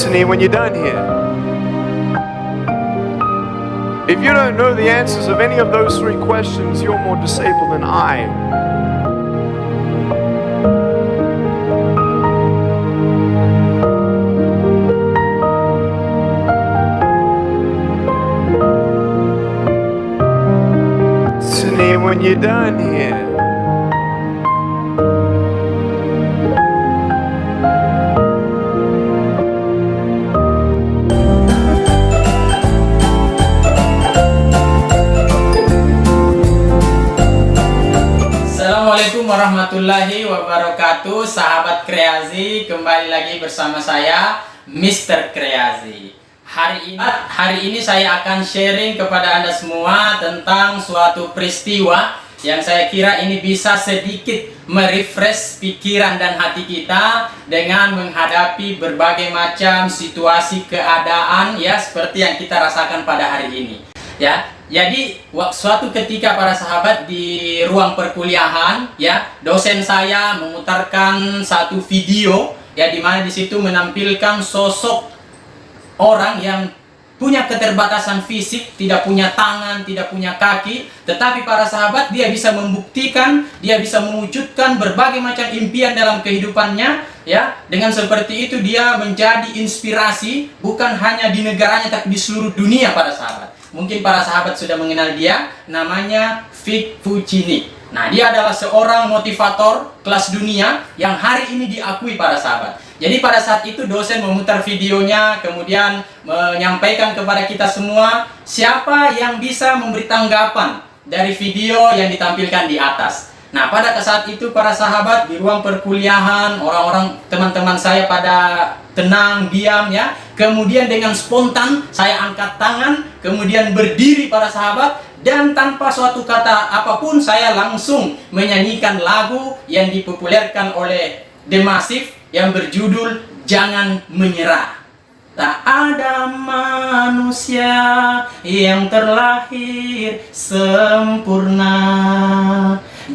Listen here when you're done here. If you don't know the answers of any of those three questions, you're more disabled than I. Listen here when you're done here. Assalamualaikum warahmatullahi wabarakatuh. Sahabat kreasi, kembali lagi bersama saya Mr. Kreasi. Hari ini saya akan sharing kepada Anda semua tentang suatu peristiwa yang saya kira ini bisa sedikit merefresh pikiran dan hati kita dengan menghadapi berbagai macam situasi keadaan ya seperti yang kita rasakan pada hari ini. Ya, jadi suatu ketika para sahabat di ruang perkuliahan, ya, dosen saya memutarkan satu video, ya, di mana di situ menampilkan sosok orang yang punya keterbatasan fisik, tidak punya tangan, tidak punya kaki, tetapi para sahabat dia bisa membuktikan, dia bisa mewujudkan berbagai macam impian dalam kehidupannya, ya. Dengan seperti itu dia menjadi inspirasi bukan hanya di negaranya tapi di seluruh dunia para sahabat. Mungkin para sahabat sudah mengenal dia, namanya Vic Puccini. Nah, dia adalah seorang motivator kelas dunia yang hari ini diakui para sahabat. Jadi pada saat itu dosen memutar videonya, kemudian menyampaikan kepada kita semua siapa yang bisa memberi tanggapan dari video yang ditampilkan di atas. Nah, pada saat itu para sahabat di ruang perkuliahan, orang-orang teman-teman saya pada tenang, diam ya. Kemudian dengan spontan saya angkat tangan, kemudian berdiri para sahabat, dan tanpa suatu kata apapun saya langsung menyanyikan lagu yang dipopulerkan oleh The Massive yang berjudul Jangan Menyerah. Tak ada manusia yang terlahir sempurna.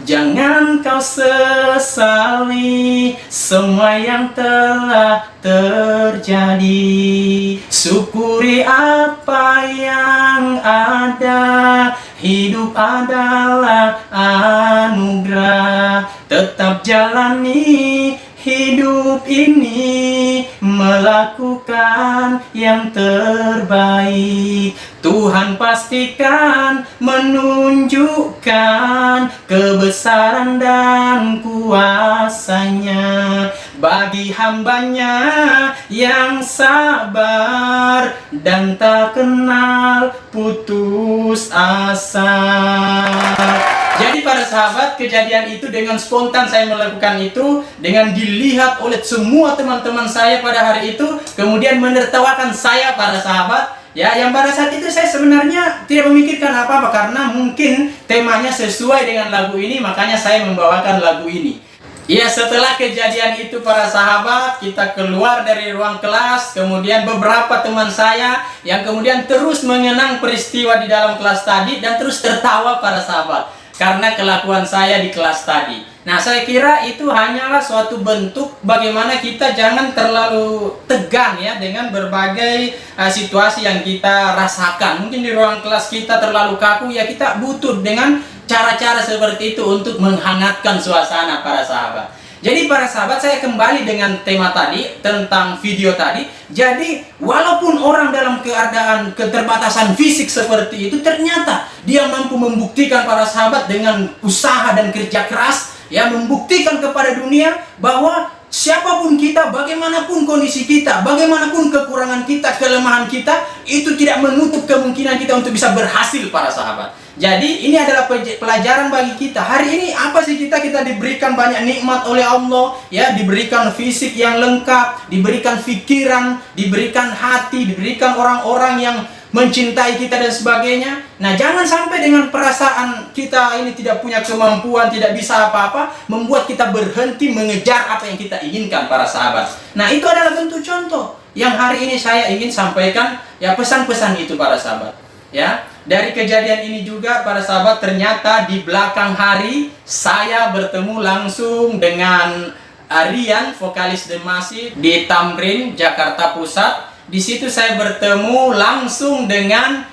Jangan kau sesali semua yang telah terjadi. Syukuri apa yang ada. Hidup adalah anugerah. Tetap jalani hidup ini, melakukan yang terbaik. Tuhan pastikan menunjukkan kebesaran dan kuasanya bagi hambanya yang sabar dan tak kenal putus asa. Jadi para sahabat, kejadian itu dengan spontan saya melakukan itu, dengan dilihat oleh semua teman-teman saya pada hari itu, kemudian menertawakan saya para sahabat. Ya, yang pada saat itu saya sebenarnya tidak memikirkan apa-apa karena mungkin temanya sesuai dengan lagu ini, makanya saya membawakan lagu ini. Ya, setelah kejadian itu para sahabat, kita keluar dari ruang kelas, kemudian beberapa teman saya yang kemudian terus mengenang peristiwa di dalam kelas tadi dan terus tertawa para sahabat karena kelakuan saya di kelas tadi. Nah, saya kira itu hanyalah suatu bentuk bagaimana kita jangan terlalu tegang ya dengan berbagai situasi yang kita rasakan. Mungkin di ruang kelas kita terlalu kaku, ya kita butuh dengan cara-cara seperti itu untuk menghangatkan suasana para sahabat. Jadi para sahabat, saya kembali dengan tema tadi tentang video tadi. Jadi walaupun orang dalam keadaan keterbatasan fisik seperti itu, ternyata dia mampu membuktikan para sahabat dengan usaha dan kerja keras, ya, membuktikan kepada dunia bahwa siapapun kita, bagaimanapun kondisi kita, bagaimanapun kekurangan kita, kelemahan kita, itu tidak menutup kemungkinan kita untuk bisa berhasil para sahabat. Jadi ini adalah pelajaran bagi kita. Hari ini apa sih kita diberikan banyak nikmat oleh Allah, ya, diberikan fisik yang lengkap, diberikan pikiran, diberikan hati, diberikan orang-orang yang mencintai kita dan sebagainya. Nah, jangan sampai dengan perasaan kita ini tidak punya kemampuan, tidak bisa apa-apa, membuat kita berhenti mengejar apa yang kita inginkan para sahabat. Nah, itu adalah bentuk contoh yang hari ini saya ingin sampaikan, ya, pesan-pesan itu para sahabat. Ya, dari kejadian ini juga para sahabat, ternyata di belakang hari saya bertemu langsung dengan Rian, vokalis The Massive di Tamrin, Jakarta Pusat. Di situ saya bertemu langsung dengan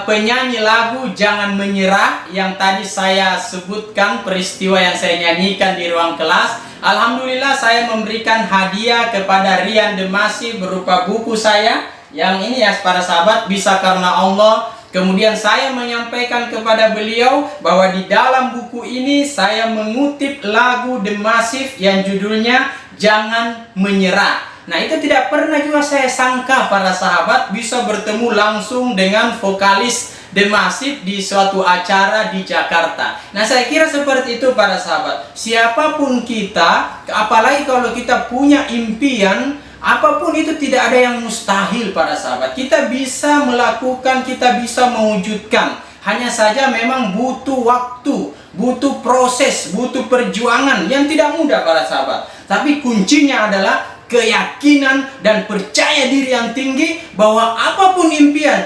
penyanyi lagu Jangan Menyerah yang tadi saya sebutkan peristiwa yang saya nyanyikan di ruang kelas. Alhamdulillah saya memberikan hadiah kepada Rian The Massive berupa buku saya yang ini ya para sahabat, Bisa Karena Allah. Kemudian saya menyampaikan kepada beliau bahwa di dalam buku ini saya mengutip lagu The Massive yang judulnya Jangan Menyerah. Nah, itu tidak pernah juga saya sangka para sahabat bisa bertemu langsung dengan vokalis The Massive di suatu acara di Jakarta. Nah, saya kira seperti itu para sahabat. Siapapun kita, apalagi kalau kita punya impian, apapun itu tidak ada yang mustahil para sahabat. Kita bisa melakukan, kita bisa mewujudkan. Hanya saja memang butuh waktu, butuh proses, butuh perjuangan yang tidak mudah para sahabat. Tapi kuncinya adalah keyakinan dan percaya diri yang tinggi bahwa apapun impian,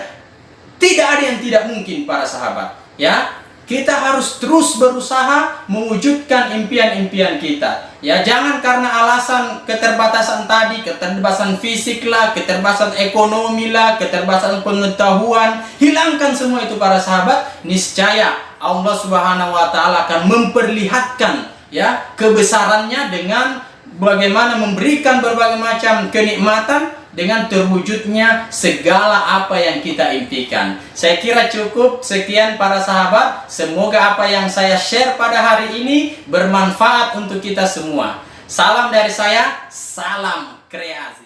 tidak ada yang tidak mungkin para sahabat. Ya, kita harus terus berusaha mewujudkan impian-impian kita. Ya, jangan karena alasan keterbatasan tadi, keterbatasan fisik lah, keterbatasan ekonomi lah, keterbatasan pengetahuan, hilangkan semua itu para sahabat. Niscaya Allah Subhanahu wa taala akan memperlihatkan ya kebesarannya dengan bagaimana memberikan berbagai macam kenikmatan dengan terwujudnya segala apa yang kita impikan. Saya kira cukup sekian para sahabat. Semoga apa yang saya share pada hari ini bermanfaat untuk kita semua. Salam dari saya, salam kreasi.